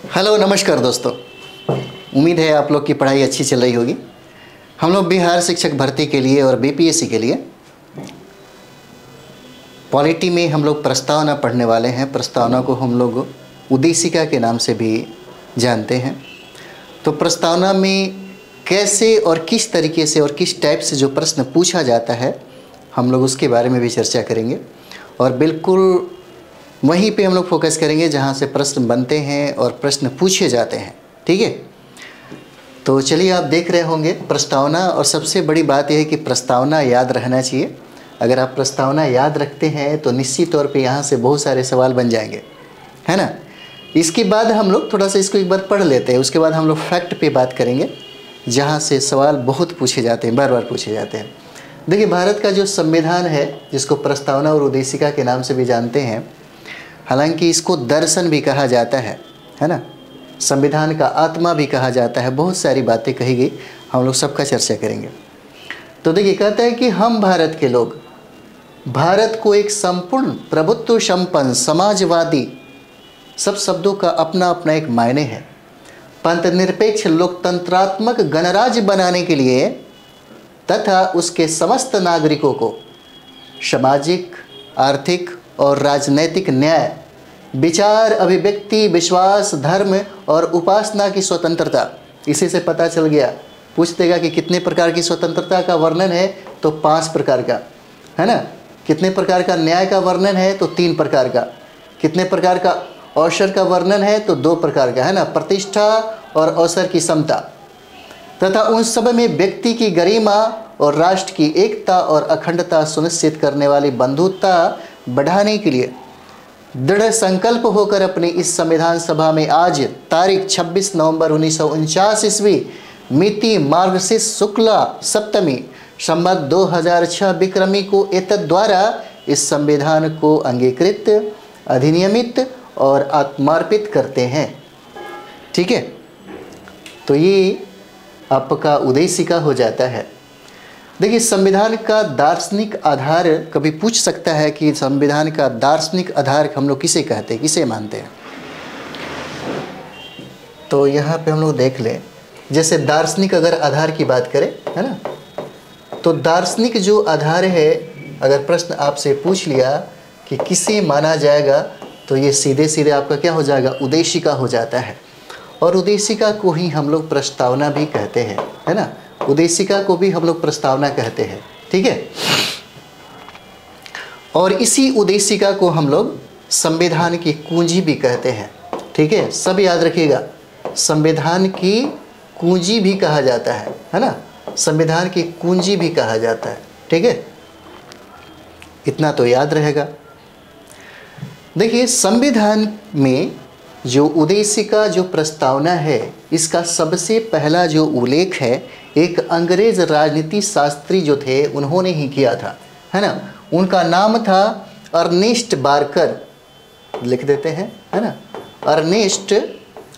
Hello नमस्कार दोस्तों, उम्मीद है आप लोग की पढ़ाई अच्छी चल रही होगी। हम लोग बिहार शिक्षक भर्ती के लिए और बीपीएससी के लिए पॉलिटी में हम लोग प्रस्तावना पढ़ने वाले हैं। प्रस्तावना को हम लोग उद्देशिका के नाम से भी जानते हैं। तो प्रस्तावना में कैसे और किस तरीके से और किस टाइप से जो प्रश्न पूछा जाता है, हम लोग उसके बारे में भी चर्चा करेंगे। और बिल्कुल वहीं पे हम लोग फोकस करेंगे जहाँ से प्रश्न बनते हैं और प्रश्न पूछे जाते हैं। ठीक है, तो चलिए आप देख रहे होंगे प्रस्तावना। और सबसे बड़ी बात यह है कि प्रस्तावना याद रहना चाहिए। अगर आप प्रस्तावना याद रखते हैं तो निश्चित तौर पे यहाँ से बहुत सारे सवाल बन जाएंगे, है ना। इसके बाद हम लोग थोड़ा सा इसको एक बार पढ़ लेते हैं, उसके बाद हम लोग फैक्ट पे बात करेंगे जहाँ से सवाल बहुत पूछे जाते हैं, बार बार पूछे जाते हैं। देखिए, भारत का जो संविधान है जिसको प्रस्तावना और उद्देशिका के नाम से भी जानते हैं, हालांकि इसको दर्शन भी कहा जाता है ना, संविधान का आत्मा भी कहा जाता है। बहुत सारी बातें कही गई, हम लोग सबका चर्चा करेंगे। तो देखिए, कहता है कि हम भारत के लोग भारत को एक संपूर्ण प्रभुत्व संपन्न समाजवादी, सब शब्दों का अपना अपना एक मायने है, पंथ निरपेक्ष लोकतंत्रात्मक गणराज्य बनाने के लिए तथा उसके समस्त नागरिकों को सामाजिक, आर्थिक और राजनैतिक न्याय, विचार, अभिव्यक्ति, विश्वास, धर्म और उपासना की स्वतंत्रता। इसी से पता चल गया, पूछ देगा कि कितने प्रकार की स्वतंत्रता का वर्णन है, तो 5 प्रकार का, है ना। कितने प्रकार का न्याय का वर्णन है, तो 3 प्रकार का। कितने प्रकार का अवसर का वर्णन है, तो 2 प्रकार का, है ना, प्रतिष्ठा और अवसर की समता। तथा उन सब में व्यक्ति की गरिमा और राष्ट्र की एकता और अखंडता सुनिश्चित करने वाली बंधुता बढ़ाने के लिए दृढ़ संकल्प होकर अपनी इस संविधान सभा में आज तारीख 26 नवंबर 1949 ईस्वी मिति मार्गशीर्ष शुक्ला सप्तमी संवत 2006 विक्रमी को एतद् द्वारा इस संविधान को अंगीकृत, अधिनियमित और आत्मार्पित करते हैं। ठीक है, तो ये आपका उद्देशिका हो जाता है। देखिए, संविधान का दार्शनिक आधार कभी पूछ सकता है कि संविधान का दार्शनिक आधार हम लोग किसे कहते हैं, किसे मानते हैं। तो यहाँ पे हम लोग देख लें, जैसे दार्शनिक अगर आधार की बात करें, है ना, तो दार्शनिक जो आधार है, अगर प्रश्न आपसे पूछ लिया कि किसे माना जाएगा, तो ये सीधे सीधे आपका क्या हो जाएगा, उद्देशिका हो जाता है। और उद्देशिका को ही हम लोग प्रस्तावना भी कहते हैं, है ना। उद्देशिका को भी हम लोग प्रस्तावना कहते हैं। ठीक है, और इसी उद्देशिका को हम लोग संविधान की कुंजी भी कहते हैं। ठीक है, सब याद रखिएगा, संविधान की कुंजी भी कहा जाता है ना, संविधान की कुंजी भी कहा जाता है। ठीक है, इतना तो याद रहेगा। देखिए, संविधान में जो उद्देशिका, जो प्रस्तावना है, इसका सबसे पहला जो उल्लेख है एक अंग्रेज राजनीति शास्त्री जो थे उन्होंने ही किया था, है ना। उनका नाम था अर्नेस्ट बारकर, लिख देते हैं, है ना, अर्नेस्ट,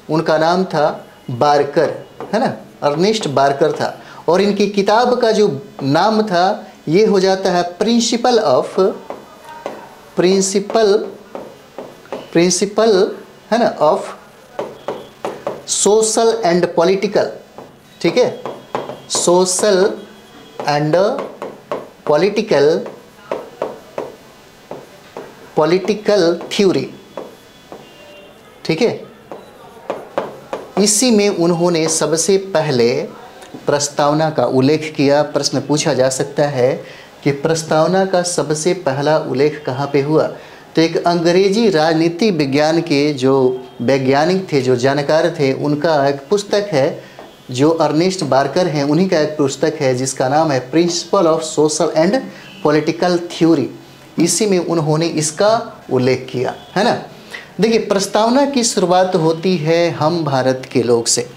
उनका नाम था बारकर, है ना, अर्नेस्ट बारकर था। और इनकी किताब का जो नाम था ये हो जाता है प्रिंसिपल है ना ऑफ सोशल एंड पॉलिटिकल। ठीक है, सोशल एंड पॉलिटिकल थ्योरी। ठीक है, इसी में उन्होंने सबसे पहले प्रस्तावना का उल्लेख किया। प्रश्न पूछा जा सकता है कि प्रस्तावना का सबसे पहला उल्लेख कहाँ पे हुआ, तो एक अंग्रेजी राजनीति विज्ञान के जो वैज्ञानिक थे, जो जानकार थे, उनका एक पुस्तक है, जो अर्नेस्ट बारकर हैं, उन्हीं का एक पुस्तक है जिसका नाम है principle of social and political theory. इसी में उन्होंने इसका उल्लेख किया, है ना। देखिए, प्रस्तावना की शुरुआत होती है हम भारत के लोग से।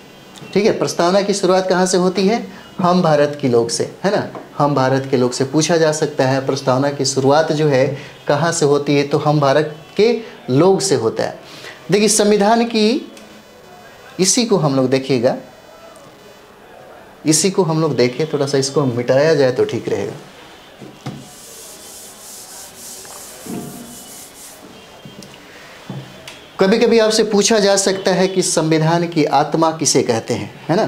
ठीक है, प्रस्तावना की शुरुआत कहाँ से होती है, हम भारत के लोग से, है ना। हम भारत के लोग से पूछा जा सकता है प्रस्तावना की शुरुआत जो है कहाँ से होती है, तो हम भारत के लोग से होता है। देखिए, संविधान की, इसी को हम लोग देखिएगा, इसी को हम लोग देखें, थोड़ा सा इसको मिटाया जाए तो ठीक रहेगा। कभी कभी आपसे पूछा जा सकता है कि संविधान की आत्मा किसे कहते हैं, है ना।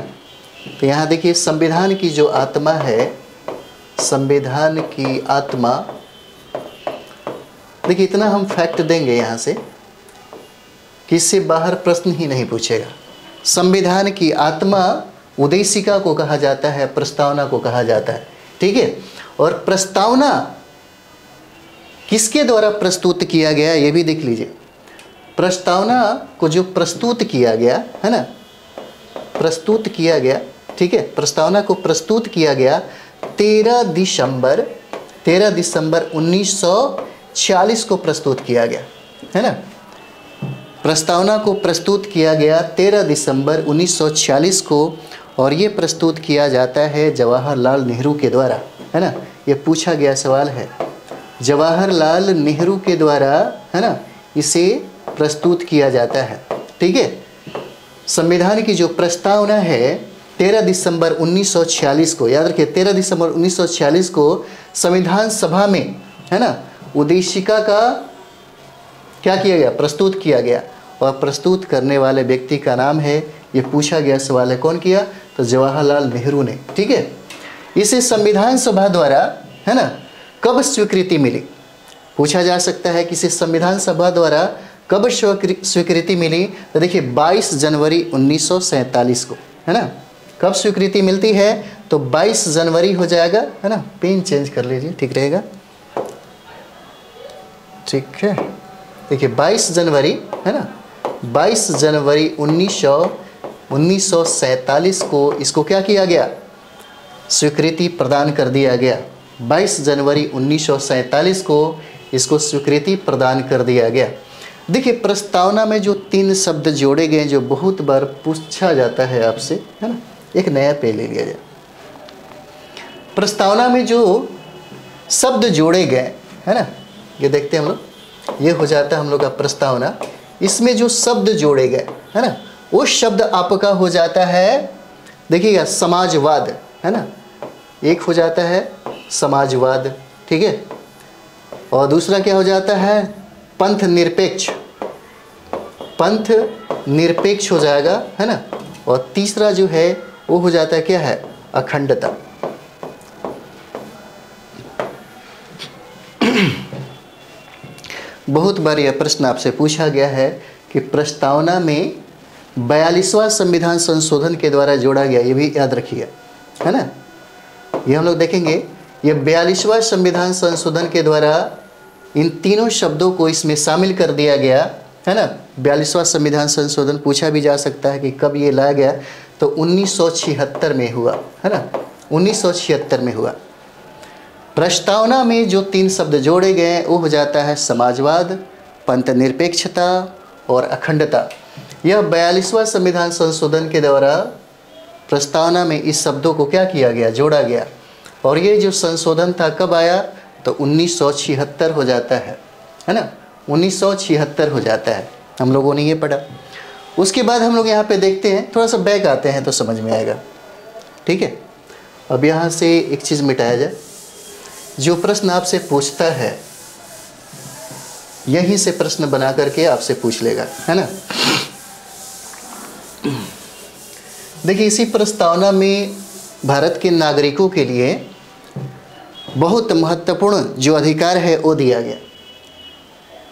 तो यहाँ देखिए, संविधान की जो आत्मा है, संविधान की आत्मा, देखिए इतना हम फैक्ट देंगे यहाँ से कि इससे बाहर प्रश्न ही नहीं पूछेगा। संविधान की आत्मा उद्देशिका को कहा जाता है, प्रस्तावना को कहा जाता है, ठीक है। और प्रस्तावना किसके द्वारा प्रस्तुत किया गया ये भी देख लीजिए। प्रस्तावना को जो प्रस्तुत किया गया है ना, प्रस्तुत किया गया, ठीक है, प्रस्तावना को प्रस्तुत किया गया 13 दिसंबर 1946 को प्रस्तुत किया गया, है ना। प्रस्तावना को प्रस्तुत किया गया 13 दिसंबर 1946 को, और ये प्रस्तुत किया जाता है जवाहरलाल नेहरू के द्वारा, है ना। ये पूछा गया सवाल है, जवाहरलाल नेहरू के द्वारा, है ना, इसे प्रस्तुत किया जाता है, ठीक है। संविधान की जो प्रस्तावना है 13 दिसंबर 1946 को, याद रखिए 13 दिसंबर 1946 को संविधान सभा में, है ना, उद्देशिका का क्या किया गया, प्रस्तुत किया गया। और प्रस्तुत करने वाले व्यक्ति का नाम है, ये पूछा गया सवाल है, कौन किया, तो जवाहरलाल नेहरू ने, ठीक है। इसे संविधान सभा द्वारा, है ना, कब स्वीकृति मिली, पूछा जा सकता है कि इसे संविधान सभा द्वारा कब स्वीकृति मिली। तो देखिए 22 जनवरी 1947 को, है ना। कब स्वीकृति मिलती है, तो 22 जनवरी हो जाएगा, है ना। पेन चेंज कर लीजिए, ठीक रहेगा, ठीक है। देखिए 22 जनवरी, है ना, 22 जनवरी 1947 को इसको क्या किया गया, स्वीकृति प्रदान कर दिया गया। 22 जनवरी 1947 को इसको स्वीकृति प्रदान कर दिया गया। देखिए प्रस्तावना में जो 3 शब्द जोड़े गए, जो बहुत बार पूछा जाता है आपसे, है ना, एक नया पेज ले लिया जाए। प्रस्तावना में जो शब्द जोड़े गए, है ना, ये देखते हैं हम लोग, ये हो जाता है हम लोग का प्रस्तावना। इसमें जो शब्द जोड़े गए, है ना, वो शब्द आपका हो जाता है, देखिएगा, समाजवाद, है ना, एक हो जाता है समाजवाद, ठीक है। और दूसरा क्या हो जाता है, पंथ निरपेक्ष, पंथ निरपेक्ष हो जाएगा, है ना। और तीसरा जो है वो हो जाता है क्या है, अखंडता। बहुत बार यह प्रश्न आपसे पूछा गया है कि प्रस्तावना में 42वां संविधान संशोधन के द्वारा जोड़ा गया, ये भी याद रखिए, है ना। ये हम लोग देखेंगे, ये 42वां संविधान संशोधन के द्वारा इन तीनों शब्दों को इसमें शामिल कर दिया गया, है ना। 42वां संविधान संशोधन पूछा भी जा सकता है कि कब ये लाया गया, तो 1976 में हुआ, है ना, 1976 में हुआ। प्रस्तावना में जो 3 शब्द जोड़े गए वो हो जाता है समाजवाद, पंथ निरपेक्षता और अखंडता। यह 42वां संविधान संशोधन के द्वारा प्रस्तावना में इस शब्दों को क्या किया गया, जोड़ा गया। और ये जो संशोधन था कब आया, तो 1976 हो जाता है ना, 1976 हो जाता है। हम लोगों ने ये पढ़ा। उसके बाद हम लोग यहाँ पे देखते हैं, थोड़ा सा बैक आते हैं तो समझ में आएगा, ठीक है। अब यहाँ से एक चीज़ मिटाया जाए, जो प्रश्न आपसे पूछता है यहीं से प्रश्न बना करके आपसे पूछ लेगा, है ना। देखिए इसी प्रस्तावना में भारत के नागरिकों के लिए बहुत महत्वपूर्ण जो अधिकार है वो दिया गया।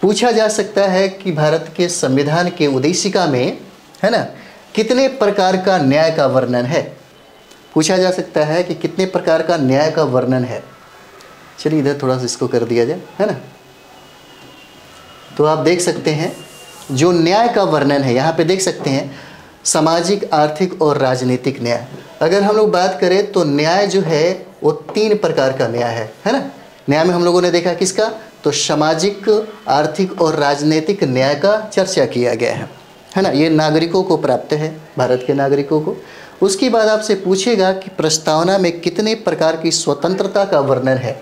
पूछा जा सकता है कि भारत के संविधान के उद्देशिका में, है ना, कितने प्रकार का न्याय का वर्णन है। पूछा जा सकता है कि कितने प्रकार का न्याय का वर्णन है। चलिए इधर थोड़ा सा इसको कर दिया जाए, है ना। तो आप देख सकते हैं जो न्याय का वर्णन है, यहाँ पे देख सकते हैं सामाजिक, आर्थिक और राजनीतिक न्याय। अगर हम लोग बात करें तो न्याय जो है वो 3 प्रकार का न्याय है ना। न्याय में हम लोगों ने देखा किसका, तो सामाजिक, आर्थिक और राजनीतिक न्याय का चर्चा किया गया है ना। ये नागरिकों को प्राप्त है, भारत के नागरिकों को। उसके बाद आपसे पूछेगा कि प्रस्तावना में कितने प्रकार की स्वतंत्रता का वर्णन है।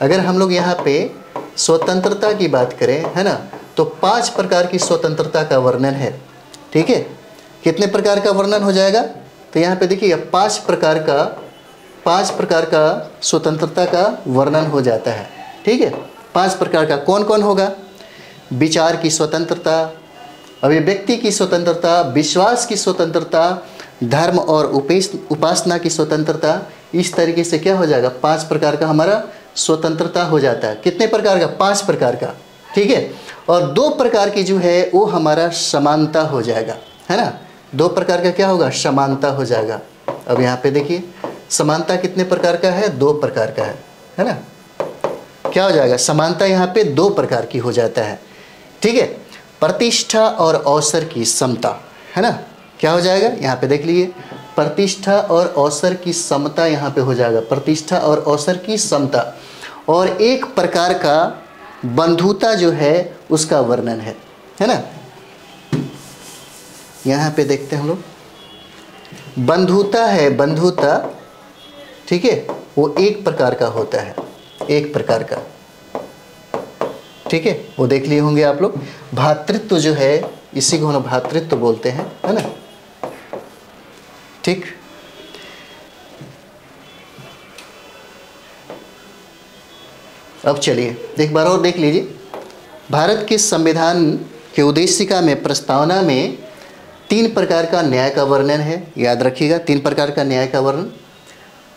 अगर हम लोग यहाँ पे स्वतंत्रता की बात करें, है ना, तो 5 प्रकार की स्वतंत्रता का वर्णन है, ठीक है। कितने प्रकार का वर्णन हो जाएगा, तो यहाँ पे देखिए 5 प्रकार का स्वतंत्रता का वर्णन हो जाता है, ठीक है। 5 प्रकार का कौन कौन होगा, विचार की स्वतंत्रता, अभिव्यक्ति की स्वतंत्रता, विश्वास की स्वतंत्रता, धर्म और उपासना की स्वतंत्रता, इस तरीके से क्या हो जाएगा, 5 प्रकार का हमारा स्वतंत्रता हो जाता है। कितने प्रकार का, 5 प्रकार का, ठीक है। और 2 प्रकार की जो है वो हमारा समानता हो जाएगा, है ना। 2 प्रकार का क्या होगा, समानता हो जाएगा। अब यहाँ पे देखिए समानता कितने प्रकार का है, 2 प्रकार का है ना। क्या हो जाएगा, समानता यहाँ पे 2 प्रकार की हो जाता है, ठीक है। प्रतिष्ठा और अवसर की समता, है ना। क्या हो जाएगा, यहाँ पे देख लीजिए, प्रतिष्ठा और अवसर की समता यहाँ पे हो जाएगा, प्रतिष्ठा और अवसर की समता। और एक प्रकार का बंधुता जो है उसका वर्णन है ना। यहाँ पे देखते हैं हम लोग, बंधुता है, बंधुता, ठीक है, वो एक प्रकार का होता है, एक प्रकार का, ठीक है, वो देख लिए होंगे आप लोग। भ्रातृत्व जो है, इसी को हम भ्रातृत्व बोलते हैं, है ना, ठीक। अब चलिए एक बार और देख लीजिए, भारत के संविधान के उद्देशिका में प्रस्तावना में 3 प्रकार का न्याय का वर्णन है, याद रखिएगा, 3 प्रकार का न्याय का वर्णन,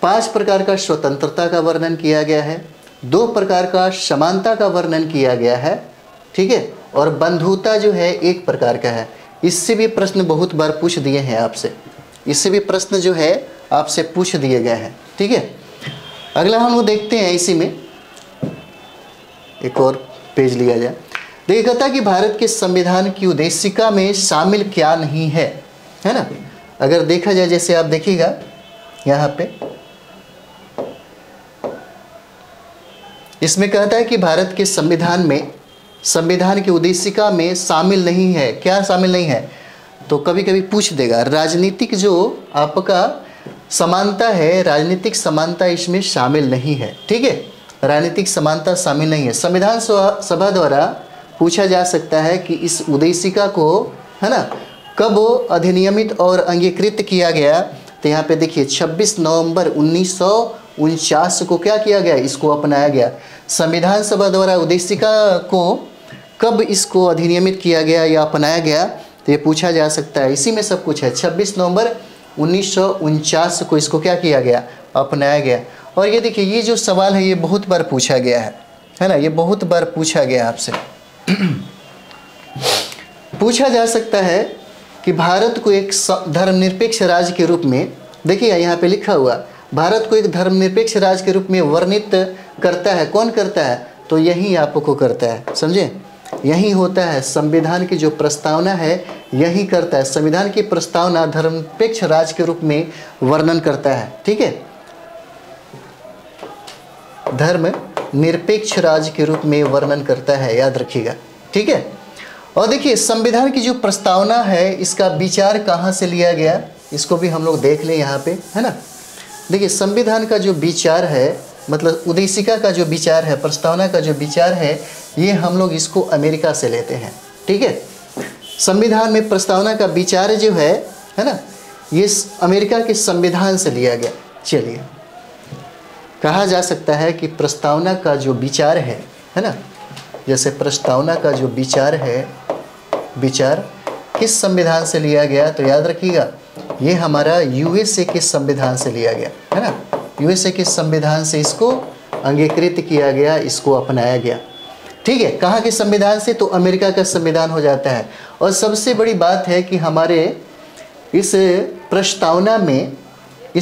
5 प्रकार का स्वतंत्रता का वर्णन किया गया है, 2 प्रकार का समानता का वर्णन किया गया है, ठीक है, और बंधुता जो है 1 प्रकार का है। इससे भी प्रश्न बहुत बार पूछ दिए हैं आपसे, इससे भी प्रश्न जो है आपसे पूछ दिए गए हैं, ठीक है। अगला हम लोग देखते हैं, इसी में एक और पेज लिया जाए। देखिए कहता है कि भारत के संविधान की उद्देशिका में शामिल क्या नहीं है, है ना। अगर देखा जाए, जैसे आप देखिएगा यहाँ पे, इसमें कहता है कि भारत के संविधान में, संविधान की उद्देशिका में शामिल नहीं है। क्या शामिल नहीं है, तो कभी कभी पूछ देगा, राजनीतिक जो आपका समानता है, राजनीतिक समानता इसमें शामिल नहीं है, ठीक है, राजनीतिक समानता शामिल नहीं है। संविधान सभा द्वारा पूछा जा सकता है कि इस उद्देशिका को, है ना, कब अधिनियमित और अंगीकृत किया गया, तो यहाँ पे देखिए 26 नवंबर 1949 को क्या किया गया, इसको अपनाया गया। संविधान सभा द्वारा उद्देशिका को कब इसको अधिनियमित किया गया या अपनाया गया, तो ये पूछा जा सकता है। इसी में सब कुछ है, 26 नवंबर 1949 को इसको क्या किया गया, अपनाया गया। और ये देखिए, ये जो सवाल है ये बहुत बार पूछा गया है ना, ये बहुत बार पूछा गया आपसे। पूछा जा सकता है कि भारत को एक धर्मनिरपेक्ष राज्य के रूप में, देखिए यहाँ पे लिखा हुआ, भारत को एक धर्मनिरपेक्ष राज्य के रूप में वर्णित करता है। कौन करता है, तो यही आपको करता है, समझे, यही होता है। संविधान की जो प्रस्तावना है यही करता है, संविधान की प्रस्तावना धर्मनिरपेक्ष राज्य के रूप में वर्णन करता है, ठीक है, धर्म निरपेक्ष राज्य के रूप में वर्णन करता है, याद रखिएगा, ठीक है। और देखिए संविधान की जो प्रस्तावना है इसका विचार कहाँ से लिया गया, इसको भी हम लोग देख लें यहाँ पे, है ना। देखिए संविधान का जो विचार है, मतलब उद्देशिका का जो विचार है, प्रस्तावना का जो विचार है, ये हम लोग इसको अमेरिका से लेते हैं, ठीक है। संविधान में प्रस्तावना का विचार जो है ना, ये अमेरिका के संविधान से लिया गया। चलिए, कहा जा सकता है कि प्रस्तावना का जो विचार है ना, जैसे प्रस्तावना का जो विचार है, विचार किस संविधान से लिया गया, तो याद रखिएगा ये हमारा यूएसए के संविधान से लिया गया, है ना। यूएसए के संविधान से इसको अंगीकृत किया गया, इसको अपनाया गया, ठीक है। कहाँ के संविधान से, तो अमेरिका का संविधान हो जाता है। और सबसे बड़ी बात है कि हमारे इस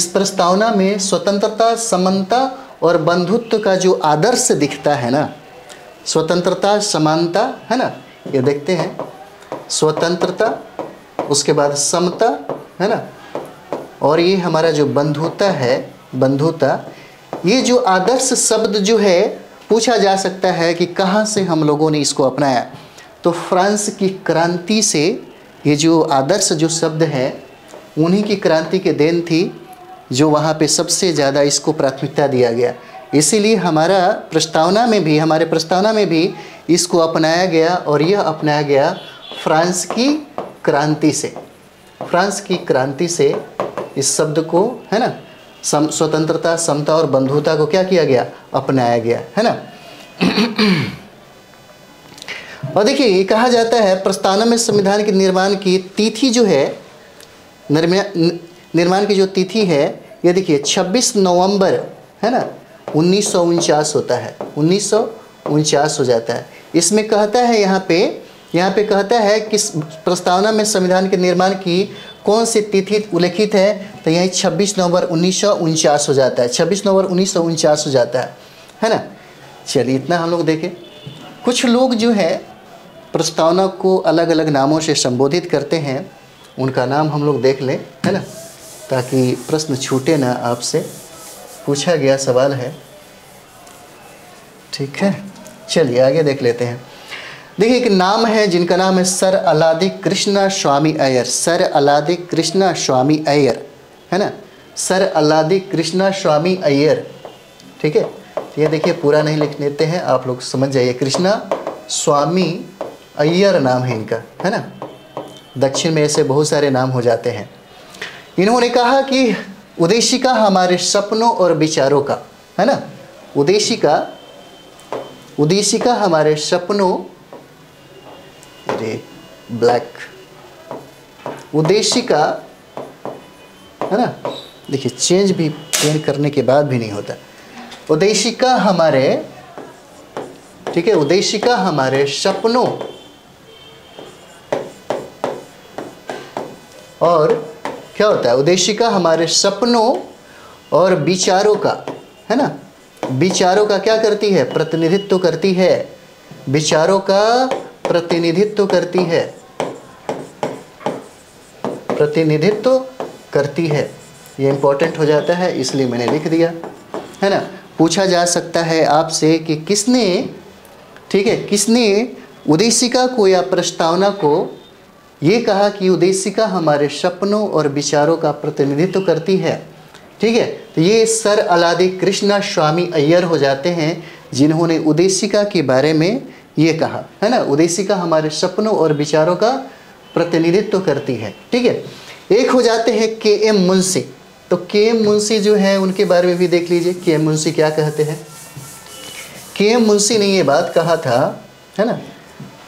प्रस्तावना में स्वतंत्रता, समानता और बंधुत्व का जो आदर्श दिखता है ना, स्वतंत्रता, समानता, है ना, ये देखते हैं, स्वतंत्रता, उसके बाद समता, है ना, और ये हमारा जो बंधुता है, बंधुता, ये जो आदर्श शब्द जो है पूछा जा सकता है कि कहाँ से हम लोगों ने इसको अपनाया, तो फ्रांस की क्रांति से ये जो आदर्श जो शब्द है उन्हीं की क्रांति के देन थी, जो वहाँ पे सबसे ज़्यादा इसको प्राथमिकता दिया गया। इसीलिए हमारे प्रस्तावना में भी इसको अपनाया गया, और यह अपनाया गया फ्रांस की क्रांति से। फ्रांस की क्रांति से इस शब्द को, है ना, स्वतंत्रता, समता और बंधुता को क्या किया गया, अपनाया गया, है ना। और देखिए ये कहा जाता है प्रस्तावना में संविधान के निर्माण की तिथि जो है, निर्माण की जो तिथि है ये देखिए 26 नवंबर है ना 1949 होता है, 1949 हो जाता है। इसमें कहता है यहाँ पे कहता है कि प्रस्तावना में संविधान के निर्माण की कौन सी तिथि उल्लेखित है, तो यही 26 नवंबर 1949 हो जाता है, 26 नवंबर 1949 हो जाता है ना। चलिए इतना हम लोग देखें। कुछ लोग जो है प्रस्तावना को अलग अलग नामों से संबोधित करते हैं, उनका नाम हम लोग देख लें है ना, ताकि प्रश्न छूटे ना, आपसे पूछा गया सवाल है। ठीक है, चलिए आगे देख लेते हैं। देखिए एक नाम है जिनका नाम है सर अलादी कृष्णा स्वामी अय्यर, सर अलादी कृष्णा स्वामी अय्यर है ना, सर अलादी कृष्णा स्वामी अय्यर। ठीक है, ये देखिए पूरा नहीं लिख लेते हैं, आप लोग समझ जाइए। कृष्णा स्वामी अय्यर नाम है इनका है ना। दक्षिण में ऐसे बहुत सारे नाम हो जाते हैं। इन्होंने कहा कि उद्देशिका हमारे सपनों और विचारों का है ना, उद्देशिका हमारे सपनों, ब्लैक, उद्देशिका है ना। देखिए चेंज भी पेन करने के बाद भी नहीं होता। उद्देशिका हमारे, ठीक है, उद्देशिका हमारे सपनों और क्या होता है, उद्देशिका हमारे सपनों और विचारों का है ना। विचारों का क्या करती है, प्रतिनिधित्व करती है, विचारों का प्रतिनिधित्व करती है, प्रतिनिधित्व करती है। ये इंपॉर्टेंट हो जाता है इसलिए मैंने लिख दिया है ना। पूछा जा सकता है आपसे कि किसने, ठीक है, किसने उद्देशिका को या प्रस्तावना को ये कहा कि उद्देशिका हमारे सपनों और विचारों का प्रतिनिधित्व करती है। ठीक है, तो ये सर अलादी कृष्णा स्वामी अय्यर हो जाते हैं जिन्होंने उद्देशिका के बारे में ये कहा है ना। उद्देशिका हमारे सपनों और विचारों का प्रतिनिधित्व करती है। ठीक है, एक हो जाते हैं के.एम. मुंशी। तो के.एम. मुंशी जो है उनके बारे में भी देख लीजिए, के.एम. मुंशी क्या कहते हैं। के.एम. मुंशी ने ये बात कहा था है ना,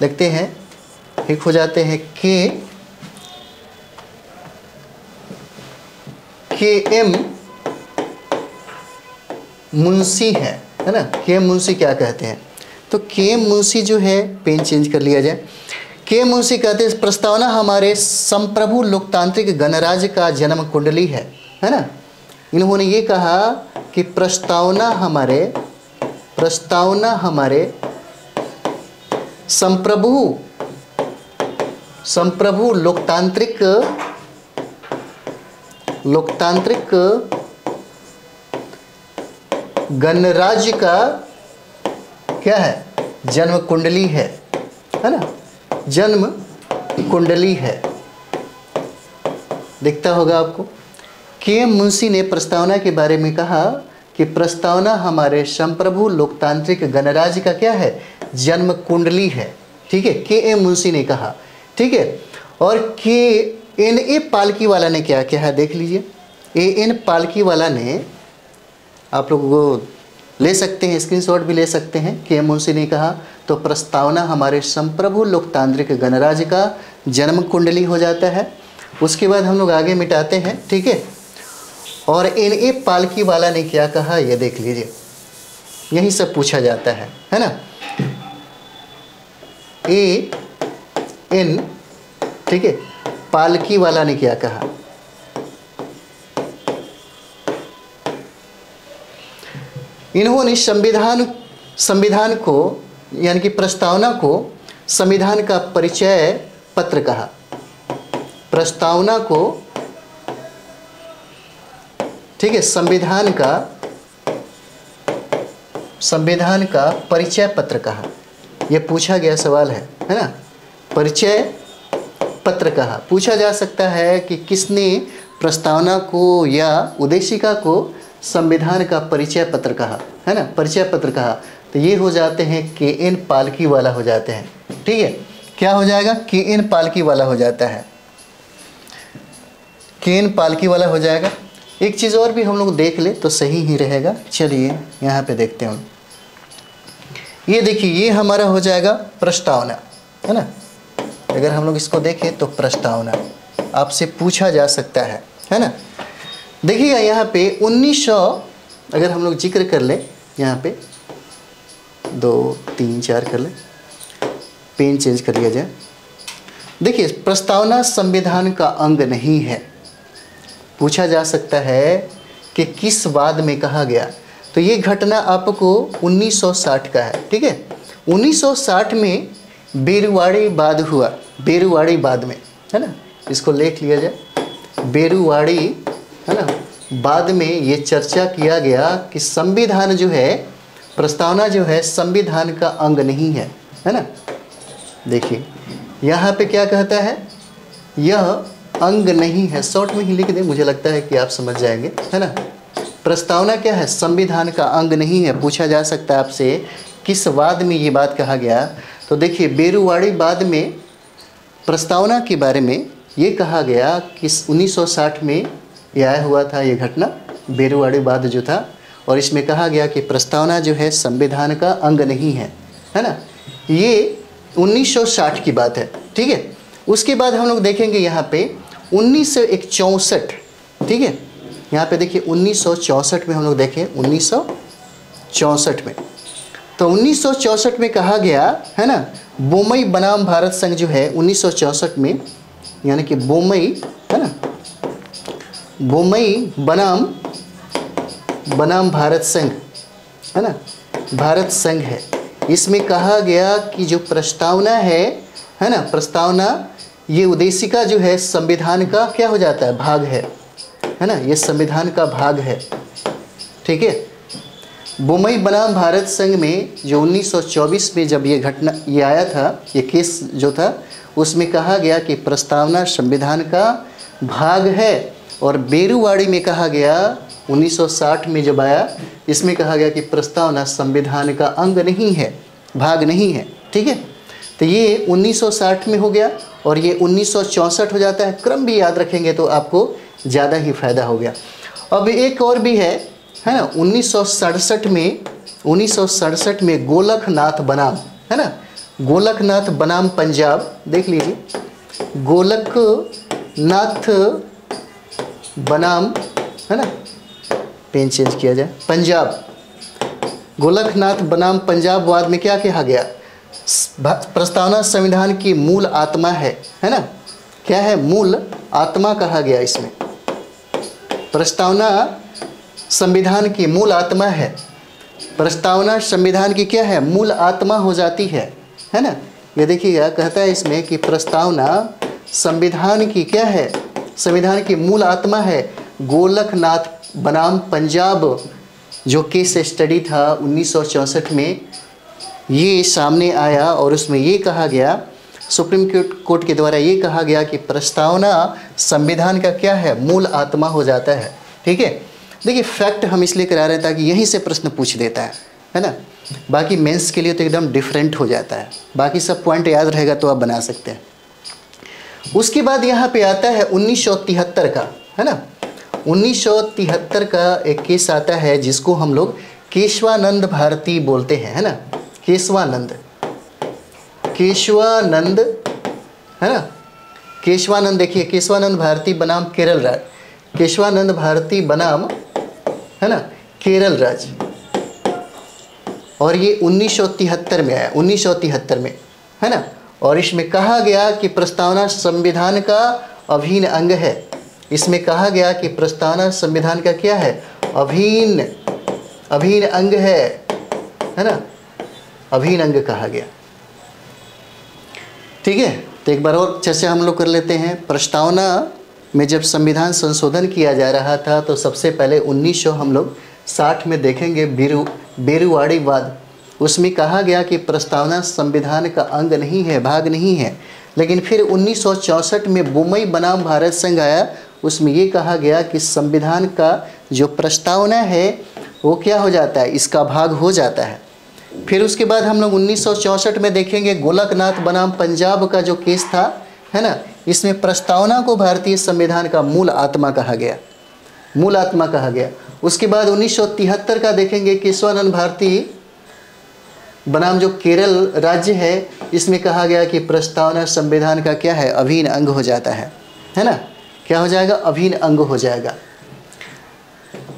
देखते हैं। एक हो जाते हैं के.एम. मुंशी है ना। के.एम. मुंशी क्या कहते हैं, तो के.एम. मुंशी जो है, पेन चेंज कर लिया जाए। के.एम. मुंशी कहते हैं प्रस्तावना हमारे संप्रभु लोकतांत्रिक गणराज्य का जन्म कुंडली है ना। इन्होंने ये कहा कि प्रस्तावना हमारे संप्रभु लोकतांत्रिक गणराज्य का क्या है, जन्म कुंडली है ना, जन्म कुंडली है। दिखता होगा आपको। के.एम. मुंशी ने प्रस्तावना के बारे में कहा कि प्रस्तावना हमारे संप्रभु लोकतांत्रिक गणराज्य का क्या है, जन्म कुंडली है। ठीक है, के.एम. मुंशी ने कहा। ठीक है, और के.एन.ए. पालकीवाला ने क्या कहा, देख लीजिए। ए.एन. पालकीवाला ने, आप लोग वो ले सकते हैं, स्क्रीनशॉट भी ले सकते हैं। के.एम. मुंशी ने कहा तो प्रस्तावना हमारे संप्रभु लोकतांत्रिक गणराज्य का जन्म कुंडली हो जाता है। उसके बाद हम लोग आगे मिटाते हैं। ठीक है, और एन.ए. पालकीवाला ने क्या कहा ये देख लीजिए, यही सब पूछा जाता है ना। ए.एन. ठीक है, पालकीवाला ने क्या कहा, इन्होंने संविधान को यानी कि प्रस्तावना को संविधान का परिचय पत्र कहा। प्रस्तावना को, ठीक है, संविधान का परिचय पत्र कहा। यह पूछा गया सवाल है ना। परिचय पत्र कहा। पूछा जा सकता है कि किसने प्रस्तावना को या उद्देशिका को संविधान का परिचय पत्र कहा है ना, परिचय पत्र कहा। तो ये हो जाते हैं के.एन. पालकीवाला हो जाते हैं। ठीक है, क्या हो जाएगा, के.एन. पालकीवाला हो जाता है, के.एन. पालकीवाला हो जाएगा। एक चीज़ और भी हम लोग देख ले तो सही ही रहेगा। चलिए यहाँ पे देखते हैं। ये देखिए, ये हमारा हो जाएगा प्रस्तावना है ना। अगर हम लोग इसको देखें तो प्रस्तावना आपसे पूछा जा सकता है ना। देखिएगा यहाँ पे 1900 अगर हम लोग जिक्र कर ले, यहाँ पे 2 3 4 कर ले, पेन चेंज कर लिया जाए। देखिए प्रस्तावना संविधान का अंग नहीं है। पूछा जा सकता है कि किस वाद में कहा गया, तो ये घटना आपको 1960 का है, ठीक है। 1960 में बेरुवाड़ी वाद हुआ, बेरुवाड़ी वाद में, है ना, इसको लेख लिया जाए। बेरुवाड़ी, है ना, बाद में ये चर्चा किया गया कि संविधान जो है, प्रस्तावना जो है संविधान का अंग नहीं है ना। देखिए यहाँ पे क्या कहता है, यह अंग नहीं है। शॉर्ट में ही लिख दें, मुझे लगता है कि आप समझ जाएंगे, है ना। प्रस्तावना क्या है, संविधान का अंग नहीं है। पूछा जा सकता है आपसे किस वाद में ये बात कहा गया, तो देखिए बेरुवाड़ी वाद में प्रस्तावना के बारे में ये कहा गया कि 1960 में यह आया हुआ था, ये घटना बेरुवाड़ी वाद जो था, और इसमें कहा गया कि प्रस्तावना जो है संविधान का अंग नहीं है ना। ये 1960 की बात है, ठीक है। उसके बाद हम लोग देखेंगे यहाँ पे 1964, ठीक है। यहाँ पे देखिए 1964 में हम लोग देखें, 1964 में, तो 1964 में कहा गया, है ना, बोमई बनाम भारत संघ जो है 1964 में, यानी कि बोमई, है ना, बोमई बनाम भारत संघ, है ना, भारत संघ है। इसमें कहा गया कि जो प्रस्तावना है ना, प्रस्तावना ये उद्देशिका जो है संविधान का क्या हो जाता है, भाग है ना, ये संविधान का भाग है, ठीक है। बोमई बनाम भारत संघ में जो 1924 में जब ये घटना ये आया था, ये केस जो था, उसमें कहा गया कि प्रस्तावना संविधान का भाग है। और बेरुवाड़ी में कहा गया 1960 में जब आया, इसमें कहा गया कि प्रस्तावना संविधान का अंग नहीं है, भाग नहीं है, ठीक है। तो ये 1960 में हो गया और ये 1964 हो जाता है। क्रम भी याद रखेंगे तो आपको ज़्यादा ही फायदा हो गया। अब एक और भी है ना, 1967 में गोलकनाथ बनाम, है ना, गोलकनाथ बनाम पंजाब, देख लीजिए, गोलकनाथ बनाम, है ना, पेन चेंज किया जाए, पंजाब, गोलकनाथ बनाम पंजाब वाद में क्या कहा गया, प्रस्तावना संविधान की मूल आत्मा है ना। क्या है, मूल आत्मा कहा गया इसमें, प्रस्तावना संविधान की मूल आत्मा है। प्रस्तावना संविधान की क्या है, मूल आत्मा हो जाती है ना। ये देखिएगा, कहता है इसमें कि प्रस्तावना संविधान की क्या है, संविधान की मूल आत्मा है। गोलकनाथ बनाम पंजाब जो केस स्टडी था 1964 में, ये सामने आया और उसमें ये कहा गया, सुप्रीम कोर्ट के द्वारा ये कहा गया कि प्रस्तावना संविधान का क्या है, मूल आत्मा हो जाता है, ठीक है। देखिए फैक्ट हम इसलिए करा रहे हैं ताकि यहीं से प्रश्न पूछ देता है ना। बाकी मेंस के लिए तो एकदम डिफरेंट हो जाता है, बाकी सब पॉइंट याद रहेगा तो आप बना सकते हैं। उसके बाद यहाँ पे आता है 1973 का, है ना, 1973 का एक केस आता है जिसको हम लोग केशवानंद भारती बोलते हैं, है ना, केशवानंद, है ना, केशवानंद। देखिए केशवानंद भारती बनाम केरल राज, केशवानंद भारती बनाम, है ना, केरल राज, और ये 1973 में आया, 1973 में, है ना। और इसमें कहा गया कि प्रस्तावना संविधान का अभिन्न अंग है। इसमें कहा गया कि प्रस्तावना संविधान का क्या है, अभिन्न अंग है ना, अभिन्न अंग कहा गया, ठीक है। तो एक बार और चर्चा हम लोग कर लेते हैं। प्रस्तावना में जब संविधान संशोधन किया जा रहा था तो सबसे पहले 1900 हम लोग 60 में देखेंगे बेरुवाड़ी वाद, उसमें कहा गया कि प्रस्तावना संविधान का अंग नहीं है, भाग नहीं है। लेकिन फिर 1964 में बोमई बनाम भारत संघ आया, उसमें ये कहा गया कि संविधान का जो प्रस्तावना है वो क्या हो जाता है, इसका भाग हो जाता है। फिर उसके बाद हम लोग 1964 में देखेंगे गोलकनाथ बनाम पंजाब का जो केस था, है ना, इसमें प्रस्तावना को भारतीय संविधान का मूल आत्मा कहा गया, मूल आत्मा कहा गया। उसके बाद 1973 का देखेंगे केशवानंद भारती बनाम जो केरल राज्य है इसमें कहा गया कि प्रस्तावना संविधान का क्या है, अभिन्न अंग हो जाता है ना। क्या हो जाएगा, अभिन्न अंग हो जाएगा।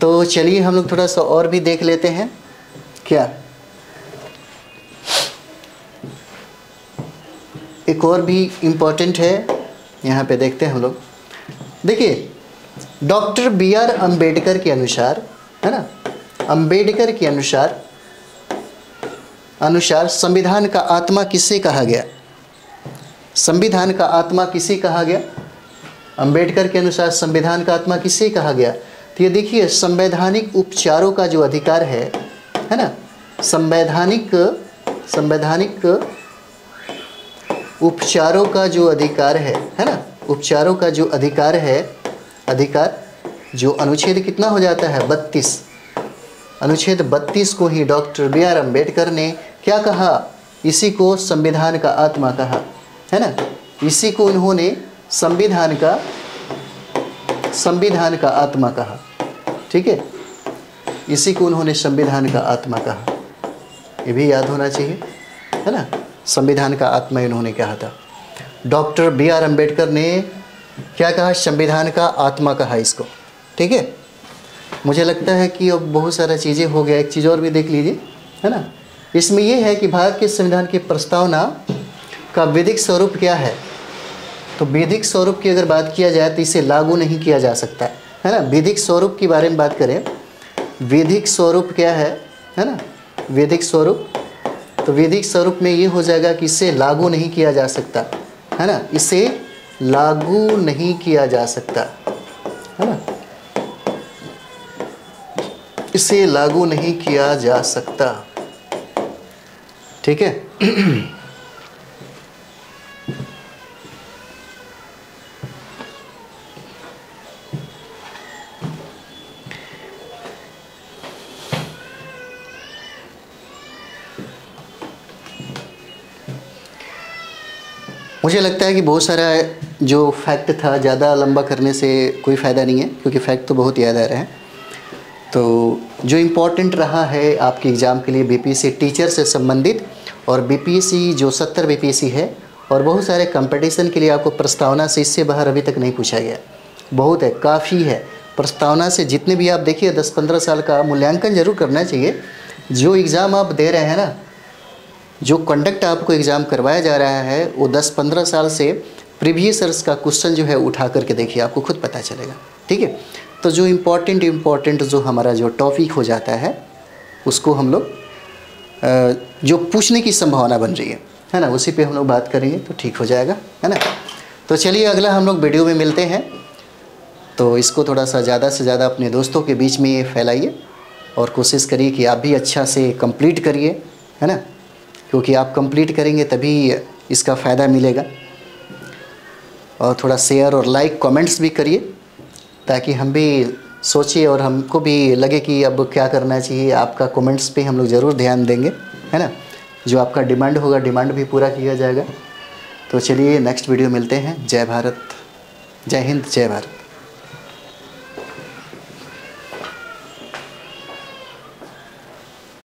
तो चलिए हम लोग थोड़ा सा और भी देख लेते हैं। क्या एक और भी इम्पोर्टेंट है यहाँ पे, देखते हैं हम लोग। देखिए डॉक्टर B.R. अम्बेडकर के अनुसार, है ना, अम्बेडकर के अनुसार संविधान का आत्मा किसे कहा गया, संविधान का आत्मा किसे कहा गया, अम्बेडकर के अनुसार संविधान का आत्मा किसे कहा गया। तो ये देखिए संवैधानिक उपचारों का जो अधिकार है ना, संवैधानिक उपचारों का जो अधिकार है ना, उपचारों का जो अधिकार है, अधिकार जो अनुच्छेद कितना हो जाता है 32, अनुच्छेद 32 को ही डॉक्टर B.R. अम्बेडकर ने क्या कहा, इसी को संविधान का आत्मा कहा, है ना। इसी को उन्होंने संविधान का आत्मा कहा, ठीक है, इसी को उन्होंने संविधान का आत्मा कहा। ये भी याद होना चाहिए, है ना, संविधान का आत्मा इन्होंने कहा था। Doctor B.R. अम्बेडकर ने क्या कहा, संविधान का आत्मा कहा इसको, ठीक है। मुझे लगता है कि अब बहुत सारा चीज़ें हो गया। एक चीज़ और भी देख लीजिए, है ना, इसमें यह है कि भारत के संविधान की प्रस्तावना का विधिक स्वरूप क्या है। तो विधिक स्वरूप की अगर बात किया जाए तो इसे लागू नहीं किया जा सकता, है ना। विधिक स्वरूप के बारे में बात करें, विधिक स्वरूप क्या है ना, विधिक स्वरूप, तो विधिक स्वरूप में ये हो जाएगा कि इसे लागू नहीं किया जा सकता, है ना, इसे लागू नहीं किया जा सकता, है ना, इसे लागू नहीं किया जा सकता, ठीक है। मुझे लगता है कि बहुत सारा जो फैक्ट था ज़्यादा लंबा करने से कोई फ़ायदा नहीं है, क्योंकि फैक्ट तो बहुत याद आ रहे हैं। तो जो इम्पोर्टेंट रहा है आपके एग्ज़ाम के लिए बीपीएससी टीचर से संबंधित, और बीपीएससी जो 70 बीपीएससी है, और बहुत सारे कंपटीशन के लिए आपको प्रस्तावना से इससे बाहर अभी तक नहीं पूछा गया। बहुत है, काफ़ी है। प्रस्तावना से जितने भी आप देखिए 10-15 साल का मूल्यांकन जरूर करना चाहिए। जो एग्ज़ाम आप दे रहे हैं ना, जो कंडक्ट आपको एग्ज़ाम करवाया जा रहा है, वो 10-15 साल से प्रीवियस ईयर्स का क्वेश्चन जो है उठा करके देखिए, आपको खुद पता चलेगा, ठीक है। तो जो इम्पोर्टेंट जो हमारा जो टॉपिक हो जाता है उसको हम लोग जो पूछने की संभावना बन रही है ना, उसी पे हम लोग बात करेंगे तो ठीक हो जाएगा, है ना। तो चलिए अगला हम लोग वीडियो में मिलते हैं। तो इसको थोड़ा सा ज़्यादा से ज़्यादा अपने दोस्तों के बीच में ये फैलाइए, और कोशिश करिए कि आप भी अच्छा से कंप्लीट करिए, है ना, क्योंकि आप कंप्लीट करेंगे तभी इसका फ़ायदा मिलेगा। और थोड़ा शेयर और लाइक कमेंट्स भी करिए, ताकि हम भी सोचिए और हमको भी लगे कि अब क्या करना चाहिए। आपका कमेंट्स पे हम लोग ज़रूर ध्यान देंगे, है ना। जो आपका डिमांड होगा, डिमांड भी पूरा किया जाएगा। तो चलिए नेक्स्ट वीडियो मिलते हैं। जय भारत, जय हिंद, जय भारत।